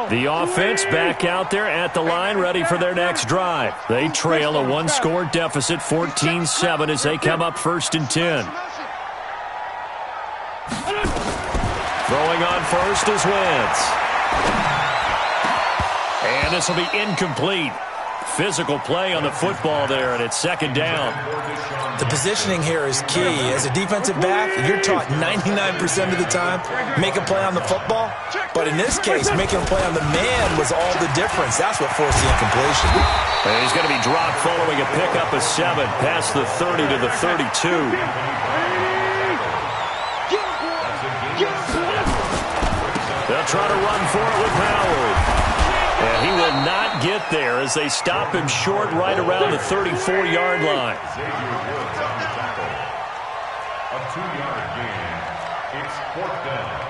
The offense back out there at the line, ready for their next drive. They trail a one-score deficit, 14-7, as they come up 1st and 10. Throwing on first is Wentz. And this will be incomplete. Physical play on the football there, and it's 2nd down. The positioning here is key. As a defensive back, you're taught 99% of the time, make a play on the football. But in this case, making a play on the man was all the difference. That's what forced the incompletion. And he's going to be dropped following a pickup of 7 past the 30 to the 32. They'll try to run for it with Howard. And he will not get there as they stop him short right around the 34-yard line. A 2-yard gain. It's 4th down.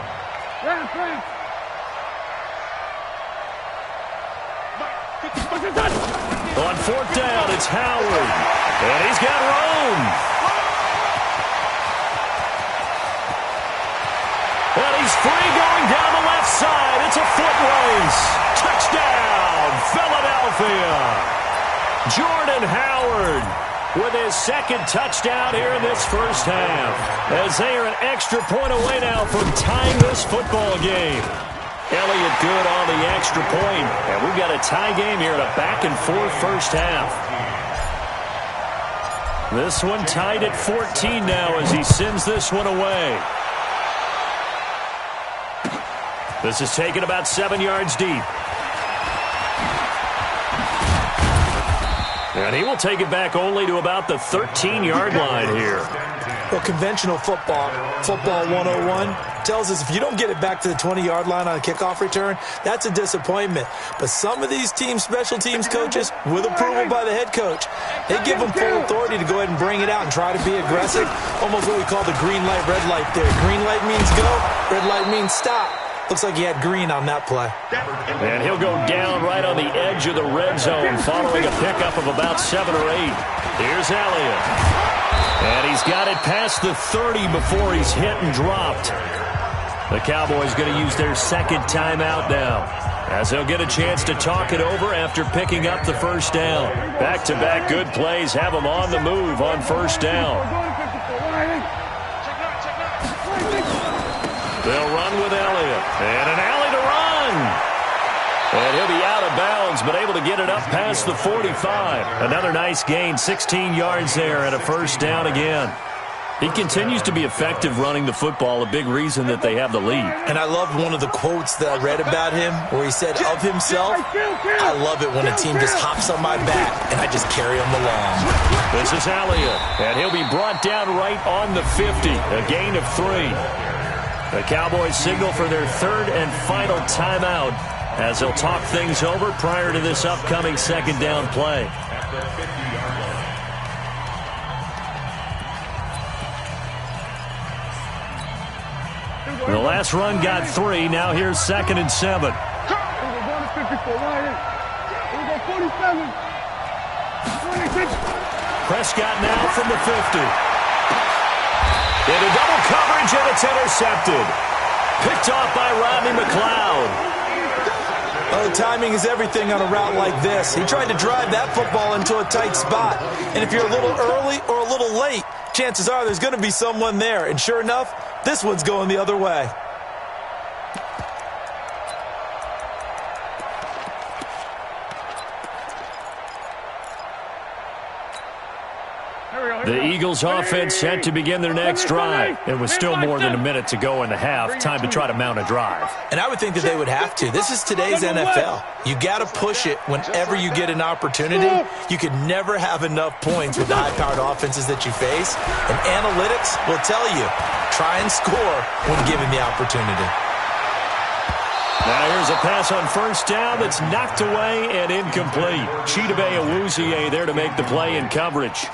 On 4th down, it's Howard. And he's got room. And he's free going down the left side. It's a foot race. Touchdown, Philadelphia. Jordan Howard with his 2nd touchdown here in this first half, as they are an extra point away now from tying this football game. Elliott good on the extra point, and we've got a tie game here in a back-and-forth first half. This one tied at 14 now as he sends this one away. This is taken about 7 yards deep. And he will take it back only to about the 13-yard line here. Well, conventional football 101, tells us if you don't get it back to the 20-yard line on a kickoff return, that's a disappointment. But some of these teams, special teams coaches, with approval by the head coach, they give them full authority to go ahead and bring it out and try to be aggressive. Almost what we call the green light, red light there. Green light means go, red light means stop. Looks like he had green on that play. And he'll go down right on the edge of the red zone following a pickup of about 7 or 8. Here's Elliott. And he's got it past the 30 before he's hit and dropped. The Cowboys going to use their 2nd timeout now, as they'll get a chance to talk it over after picking up the first down. Back-to-back good plays have them on the move on first down. They'll run with Elliott. And an alley to run. And he'll be out of bounds, but able to get it up past the 45. Another nice gain, 16 yards there, and a first down again. He continues to be effective running the football, a big reason that they have the lead. And I loved one of the quotes that I read about him where he said of himself, I love it when a team just hops on my back and I just carry them along. This is Elliott, and he'll be brought down right on the 50, a gain of 3. The Cowboys signal for their 3rd and final timeout as they'll talk things over prior to this upcoming 2nd down play. The last run got 3. Now here's 2nd and 7. Prescott now from the 50. Into double coverage, and it's intercepted. Picked off by Rodney McLeod. Oh, timing is everything on a route like this. He tried to drive that football into a tight spot. And if you're a little early or a little late, chances are there's going to be someone there. And sure enough, this one's going the other way. The Eagles offense set to begin their next drive. And with still more than a minute to go in the half, time to try to mount a drive. And I would think that they would have to. This is today's NFL. You got to push it whenever you get an opportunity. You can never have enough points with the high-powered offenses that you face. And analytics will tell you, try and score when given the opportunity. Now here's a pass on first down that's knocked away and incomplete. Chidobe Awuzie there to make the play in coverage.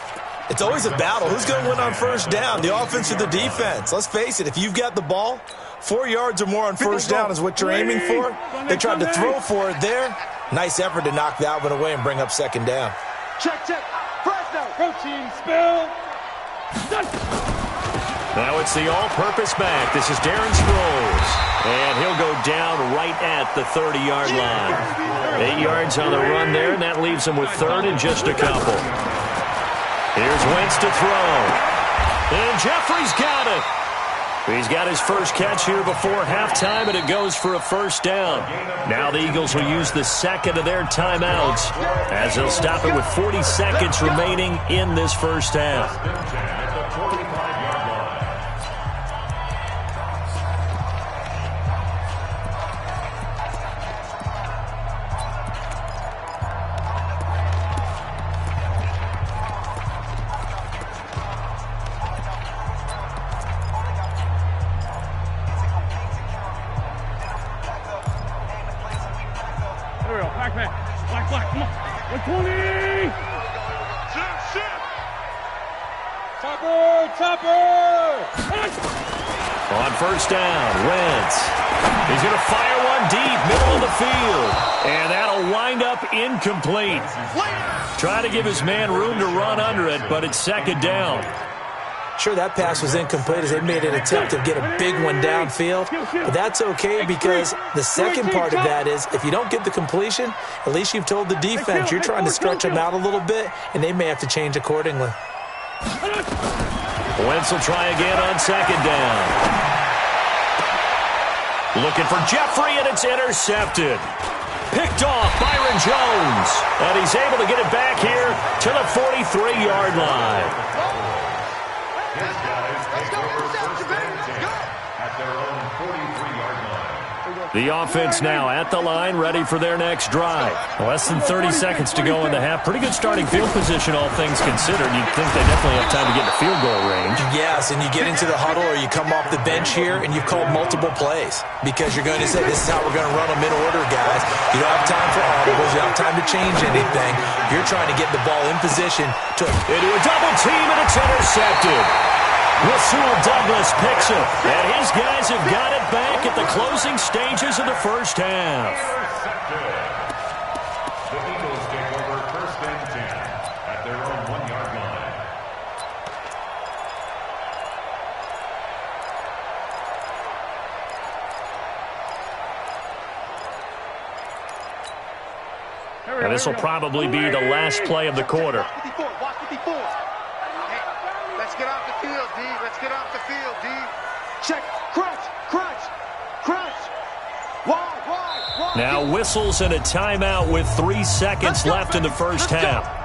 It's always a battle. Who's going to win on first down, the offense or the defense? Let's face it, if you've got the ball, 4 yards or more on first down is what you're aiming for. They tried to throw for it there. Nice effort to knock that one away and bring up 2nd down. Check. First down. Protein spill. Now it's the all-purpose back. This is Darren Sproles. And he'll go down right at the 30-yard line. 8 yards on the run there, and that leaves him with third and just a couple. Here's Wentz to throw. And Jeffrey's got it. He's got his first catch here before halftime, and it goes for a first down. Now the Eagles will use the second of their timeouts as they'll stop it with 40 seconds remaining in this first half. Black, come on. 120! Topper! On first down, Wentz. He's going to fire one deep, middle of the field. And that'll wind up incomplete. Trying to give his man room to run under it, but it's second down. Sure, that pass was incomplete as they made an attempt to get a big one downfield. But that's okay because the second part of that is if you don't get the completion, at least you've told the defense you're trying to stretch them out a little bit, and they may have to change accordingly. Wentz will try again on second down. Looking for Jeffrey, and it's intercepted. Picked off Byron Jones. And he's able to get it back here to the 43-yard line. The offense now at the line, ready for their next drive. Less than 30 seconds to go in the half. Pretty good starting field position, all things considered. You'd think they definitely have time to get to field goal range. Yes, and you get into the huddle or you come off the bench here and you've called multiple plays because you're going to say, this is how we're going to run them in order, guys. You don't have time for audibles. You don't have time to change anything. You're trying to get the ball in position to into a double team, and it's intercepted. Rasul Douglas picks it, and his guys have got it back at the closing stages of the first half. The Eagles take over first and 10 at their own 1-yard line. And this will probably be the last play of the quarter. Let's get off the field, D. Let's get off the field, D. Check. Crunch. Wide. Now whistles and a timeout with 3 seconds left in the first half.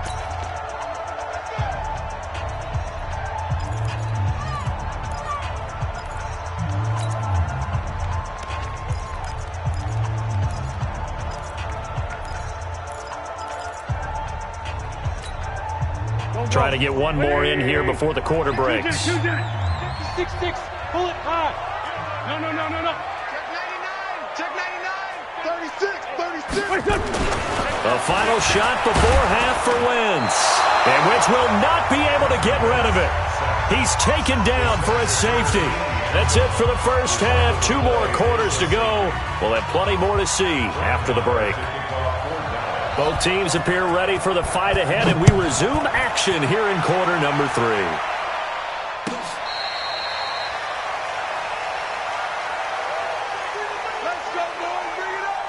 Try to get one more in here before the quarter breaks. 6, pull it high. No. Check 99. 36. The final shot before half for Wentz. And Wentz will not be able to get rid of it. He's taken down for a safety. That's it for the first half. 2 more quarters to go. We'll have plenty more to see after the break. Both teams appear ready for the fight ahead, and we resume action here in quarter number 3. Let's go, boys. Bring it up.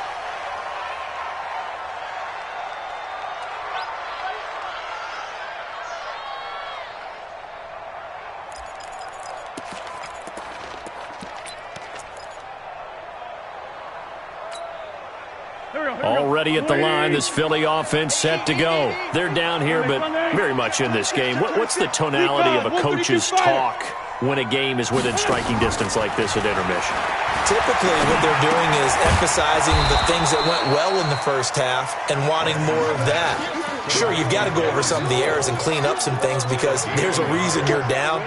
Already at the line, this Philly offense set to go. They're down here, but very much in this game. What's the tonality of a coach's talk when a game is within striking distance like this at intermission? Typically, what they're doing is emphasizing the things that went well in the first half and wanting more of that. Sure, you've got to go over some of the errors and clean up some things because there's a reason you're down.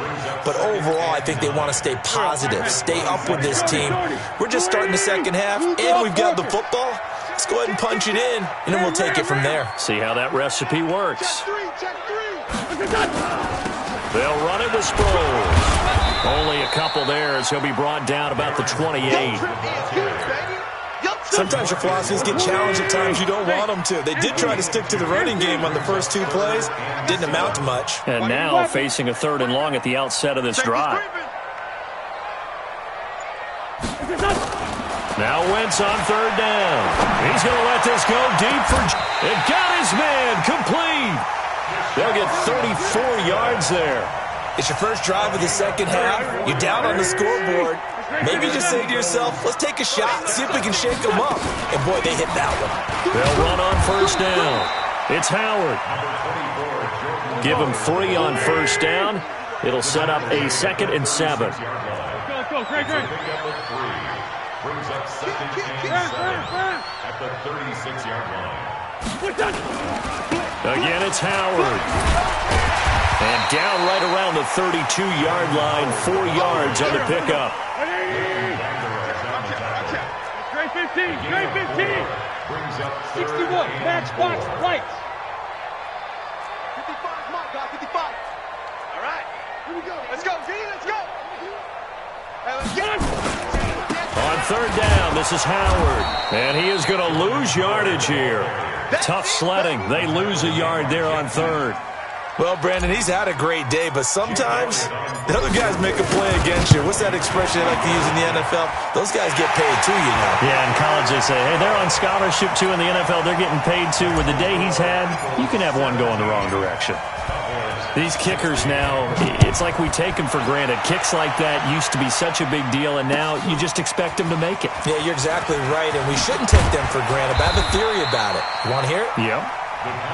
But overall, I think they want to stay positive, stay up with this team. We're just starting the second half, and we've got the football. Let's go ahead and punch it in, and then we'll take it from there. See how that recipe works. Check 3. They'll run it with Sproles. Only a couple there as he'll be brought down about the 28. Sometimes your philosophies get challenged at times you don't want them to. They did try to stick to the running game on the first 2 plays. Didn't amount to much. And now facing a 3rd and long at the outset of this drive. Now Wentz on third down. He's going to let this go deep for... It got his man complete. They'll get 34 yards there. It's your first drive of the second half. You're down on the scoreboard. Maybe just say to yourself, let's take a shot, see if we can shake them up. And, boy, they hit that one. They'll run on first down. It's Howard. Give him 3 on first down. It'll set up a 2nd and 7. Let's go, Greg. Brings up 2nd and 7 at the 36-yard line. Again, it's Howard. And down right around the 32-yard line, 4 yards on the pickup. Straight 15, straight 15. Brings up 61, matchbox lights. 55, Mark, God, 55. All right, here we go. Let's go, G, let's go. Hey, let's get it. On third down, this is Howard. And he is going to lose yardage here. Tough sledding. They lose a yard there on third. Well, Brandon, he's had a great day, but sometimes the other guys make a play against you. What's that expression they like to use in the NFL? Those guys get paid too, you know. Yeah, in college they say, hey, they're on scholarship too. In the NFL, they're getting paid too. With the day he's had, you can have one go in the wrong direction. These kickers now, it's like we take them for granted. Kicks like that used to be such a big deal, and now you just expect them to make it. Yeah, you're exactly right, and we shouldn't take them for granted. But I have a theory about it. You want to hear it? Yep.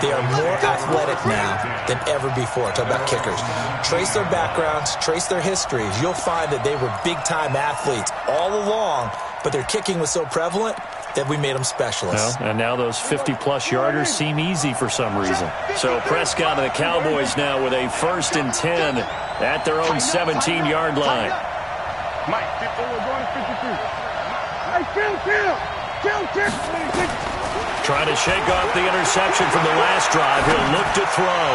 They are more athletic now than ever before. Talk about kickers. Trace their backgrounds, trace their histories. You'll find that they were big-time athletes all along, but their kicking was so prevalent that we made them specialists. Well, and now those 50-plus yarders seem easy for some reason. So Prescott and the Cowboys now with a 1st and 10 at their own 17-yard line. Mike, we're going to 52. Hey, Phil. Trying to shake off the interception from the last drive. He'll look to throw.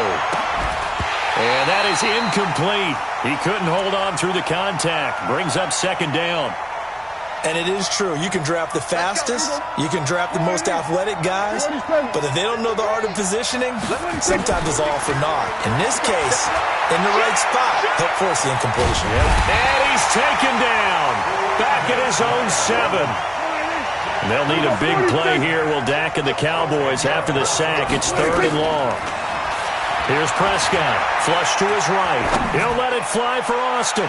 And that is incomplete. He couldn't hold on through the contact. Brings up 2nd down. And it is true. You can draft the fastest. You can draft the most athletic guys. But if they don't know the art of positioning, sometimes it's all for naught. In this case, in the right spot, help force the incompletion. And he's taken down. Back at his own 7. And they'll need a big play here. Will Dak and the Cowboys after the sack. It's 3rd and long. Here's Prescott. Flush to his right. He'll let it fly for Austin.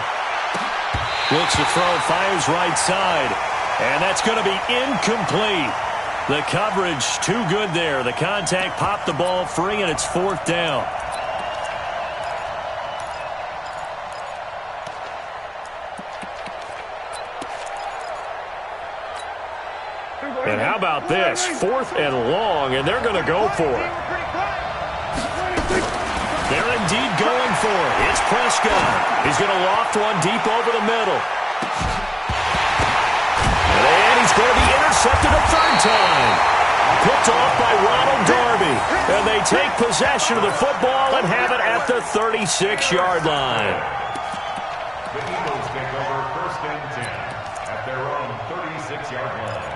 Looks to throw, fires right side. And that's going to be incomplete. The coverage too good there. The contact popped the ball free, and it's 4th down. And how about this? 4th and long, and they're going to go for it. They're indeed going for it. It's Prescott. He's going to loft one deep over the middle. And he's going to be intercepted a 3rd time. Picked off by Ronald Darby. And they take possession of the football and have it at the 36-yard line. The Eagles take over 1st and 10 at their own 36-yard line.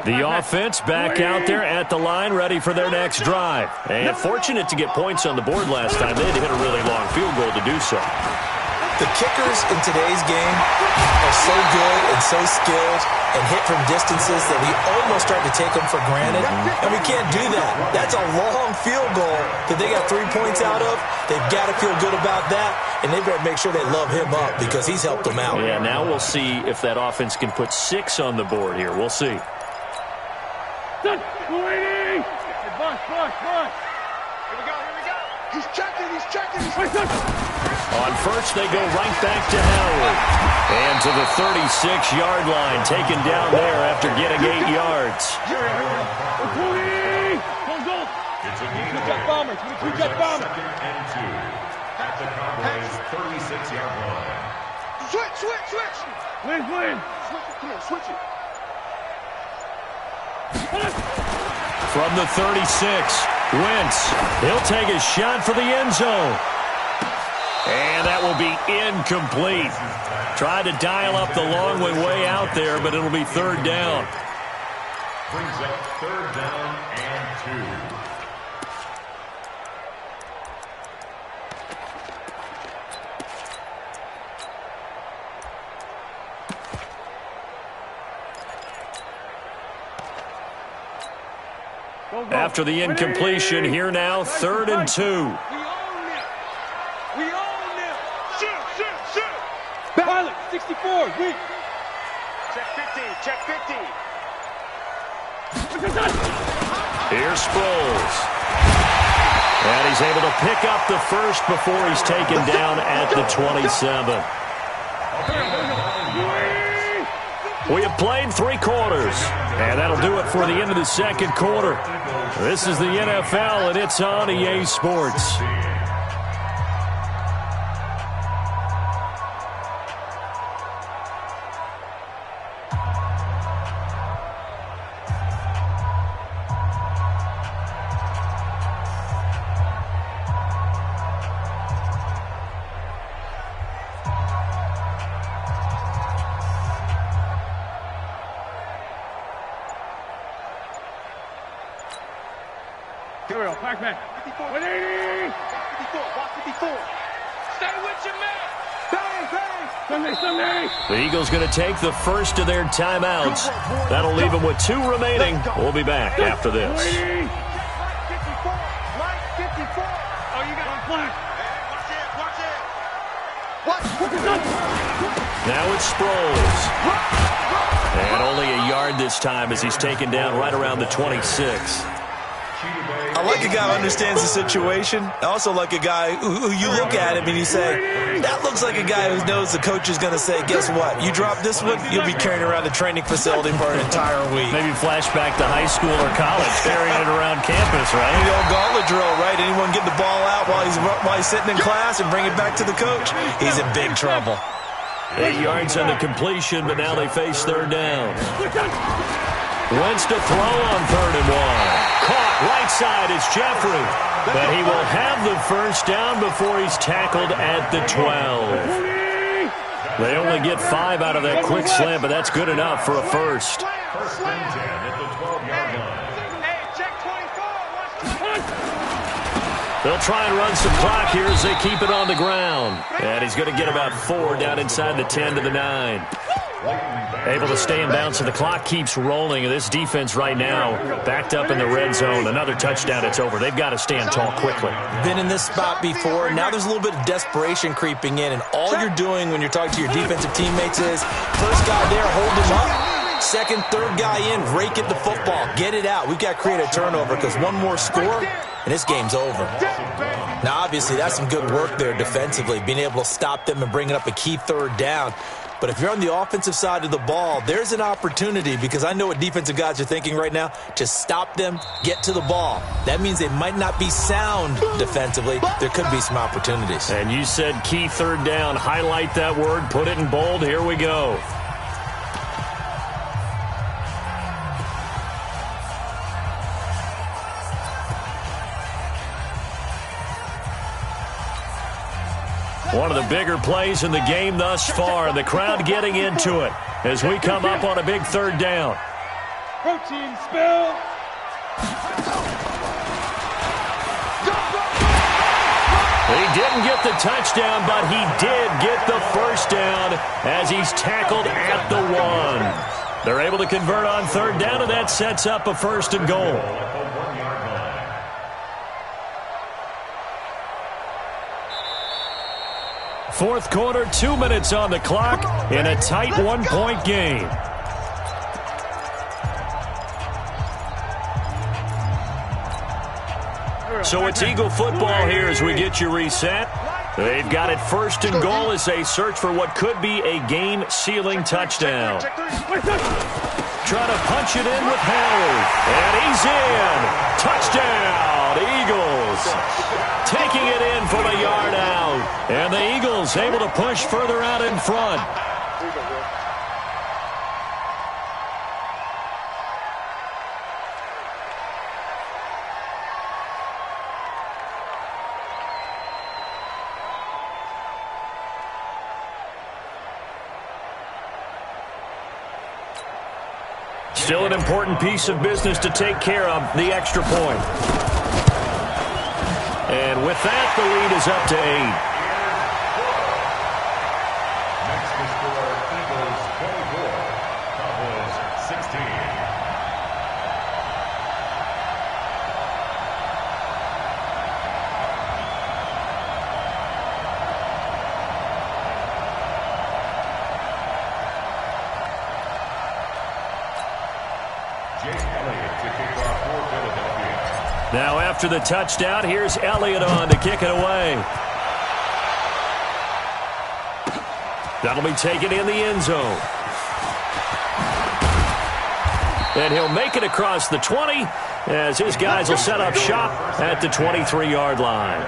The offense back out there at the line, ready for their next drive. And fortunate to get points on the board last time. They had to hit a really long field goal to do so. The kickers in today's game are so good and so skilled and hit from distances that we almost start to take them for granted. And we can't do that. That's a long field goal that they got 3 points out of. They've got to feel good about that, and they better make sure they love him up because he's helped them out. Yeah, now we'll see if that offense can put 6 on the board here. We'll see. Bush. Here we go. He's checking. On first, they go right back to Howard. And to the 36-yard line, taken down there after getting 8 yards. It's a gain of 2 bombers. 2nd and 2 at the Cowboys' 36-yard line. Switch. Win. Come on, switch it. From the 36, Wentz. He'll take a shot for the end zone. And that will be incomplete. Tried to dial up the long way out there, but it'll be 3rd down. Brings up 3rd down and 2. After the incompletion, here now, 3rd and 2. We own them. We own them. Shoot, shoot, shoot. Pilot, 64, weak. Check 50, check 50. Here's Sproles. And he's able to pick up the first before he's taken down at the 27. We have played 3 quarters, and that'll do it for the end of the 2nd quarter. This is the NFL, and it's on EA Sports. Here we go, back. 54. 180. 54, walk 54. Stay with your man. Bang, bang. Sunday. The Eagles going to take the first of their timeouts. That'll leave them with 2 remaining. We'll be back after this. Light 54. Light 54. Oh, you got One flag. Watch it. Now it's Sproles. And only a yard this time as he's taken down right around the 26. I like a guy who understands the situation. I also like a guy who you look at him and you say, that looks like a guy who knows the coach is going to say, guess what? You drop this one, you'll be carrying around the training facility for an entire week. Maybe flashback to high school or college, carrying it around campus, right? The old gauntlet drill, right? Anyone get the ball out while he's sitting in class and bring it back to the coach? He's in big trouble. 8 yards on the completion, but now they face 3rd down. Wentz to throw on 3rd and 1. Caught right side is Jeffrey, but he will have the first down before he's tackled at the 12. They only get 5 out of that quick slant, but that's good enough for a first. 1st and 10 at the 12-yard line. Hey, check 24. Watch the They'll try and run some clock here as they keep it on the ground. And he's going to get about 4 down inside the 10 to the 9. Able to stay in bounds, so the clock keeps rolling. This defense right now backed up in the red zone. Another touchdown, it's over. They've got to stand tall quickly. Been in this spot before. Now there's a little bit of desperation creeping in, and all you're doing when you're talking to your defensive teammates is first guy there, hold him up. Second, third guy in, rake at the football. Get it out. We've got to create a turnover because one more score, and this game's over. Now, obviously, that's some good work there defensively, being able to stop them and bringing up a key 3rd down. But if you're on the offensive side of the ball, there's an opportunity because I know what defensive guys are thinking right now. Just stop them, get to the ball. That means they might not be sound defensively. There could be some opportunities. And you said key 3rd down. Highlight that word. Put it in bold. Here we go. One of the bigger plays in the game thus far. The crowd getting into it as we come up on a big 3rd down. Protein spill. He didn't get the touchdown, but he did get the first down as he's tackled at the 1. They're able to convert on 3rd down, and that sets up a 1st and goal. 4th quarter, 2 minutes on the clock in a tight 1-point game. So it's Eagle football here as we get you reset. They've got it 1st and goal as they search for what could be a game-sealing touchdown. Trying to punch it in with Howard. And he's in. Touchdown, Eagles. Taking it in from a yard out. And the Eagles able to push further out in front. Still an important piece of business to take care of, the extra point. And with that, the lead is up to 8. Next to score, Eagles 24, Cowboys 16. Now after the touchdown, here's Elliott on to kick it away. That'll be taken in the end zone. And he'll make it across the 20 as his guys will set up shop at the 23-yard line.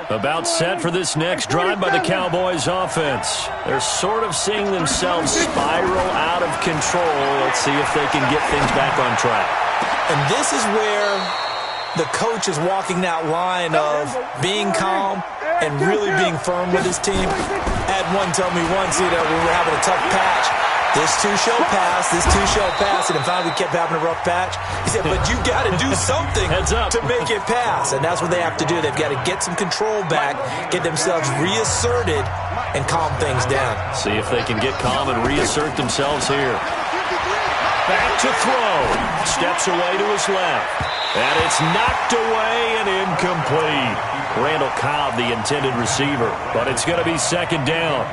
About set for this next drive by the Cowboys offense. They're sort of seeing themselves spiral out of control. Let's see if they can get things back on track. And this is where the coach is walking that line of being calm and really being firm with his team. I had one tell me once, when we were having a tough patch, this too shall pass, this too shall pass, and finally we kept having a rough patch. He said, but you got to do something to make it pass, and that's what they have to do. They've got to get some control back, get themselves reasserted, and calm things down. See if they can get calm and reassert themselves here. Back to throw. Steps away to his left. And it's knocked away and incomplete. Randall Cobb, the intended receiver, but it's going to be second down.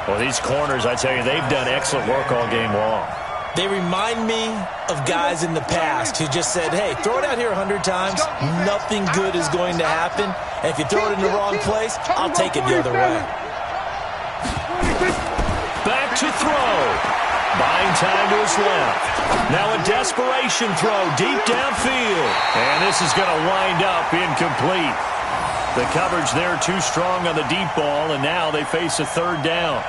Well, these corners, I tell you, they've done excellent work all game long. They remind me of guys in the past who just said, hey, throw it out here 100 times. Nothing good is going to happen. And if you throw it in the wrong place, I'll take it the other way. Back to throw. Buying time to his left. Now a desperation throw deep downfield. And this is going to wind up incomplete. The coverage there too strong on the deep ball, and now they face a third down.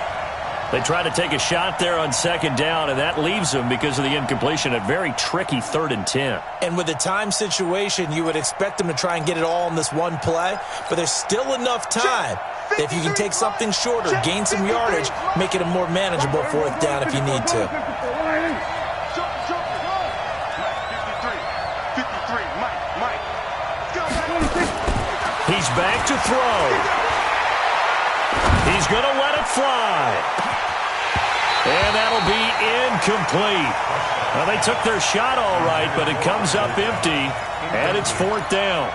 They try to take a shot there on second down, and that leaves them, because of the incompletion, a very tricky 3rd and 10. And with the time situation, you would expect them to try and get it all in this one play, but there's still enough time that if you can take something shorter, gain some yardage, make it a more manageable 4th down if you need to. 53, Mike. He's back to throw. He's going to let it fly. And that'll be incomplete. Well, they took their shot all right, but it comes up empty, and it's 4th down.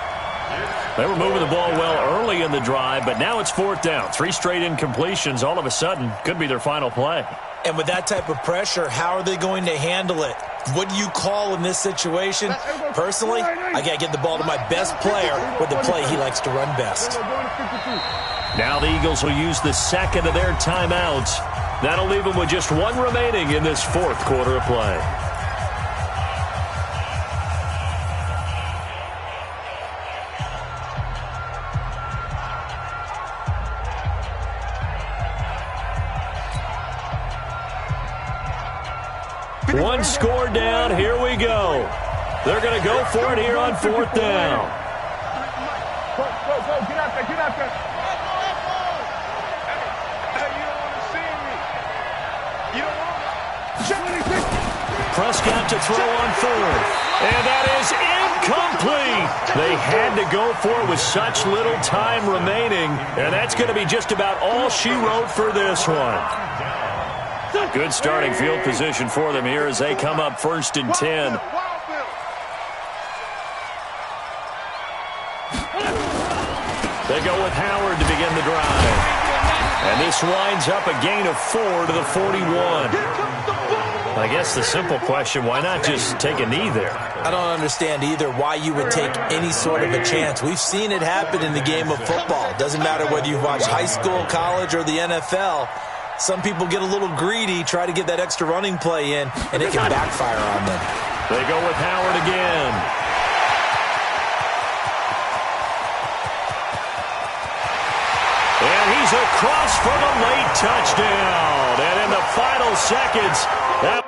They were moving the ball well early in the drive, but now it's 4th down. 3 straight incompletions all of a sudden could be their final play. And with that type of pressure, how are they going to handle it? What do you call in this situation? Personally, I got to get the ball to my best player with the play he likes to run best. Now the Eagles will use the second of their timeouts. That'll leave them with just 1 remaining in this 4th quarter of play. One score down. Here we go. They're going to go for it here on 4th down. Go, get out there. Hey, you don't want to see me. You don't want to. Prescott to throw on 4th. And that is incomplete. They had to go for it with such little time remaining. And that's going to be just about all she wrote for this one. Good starting field position for them here as they come up 1st and 10. They go with Howard to begin the drive. And this winds up a gain of 4 to the 41. I guess the simple question, why not just take a knee there? I don't understand either why you would take any sort of a chance. We've seen it happen in the game of football. Doesn't matter whether you've watched high school, college, or the NFL. Some people get a little greedy, try to get that extra running play in, and it can backfire on them. They go with Howard again. And he's across for the late touchdown. And in the final seconds, that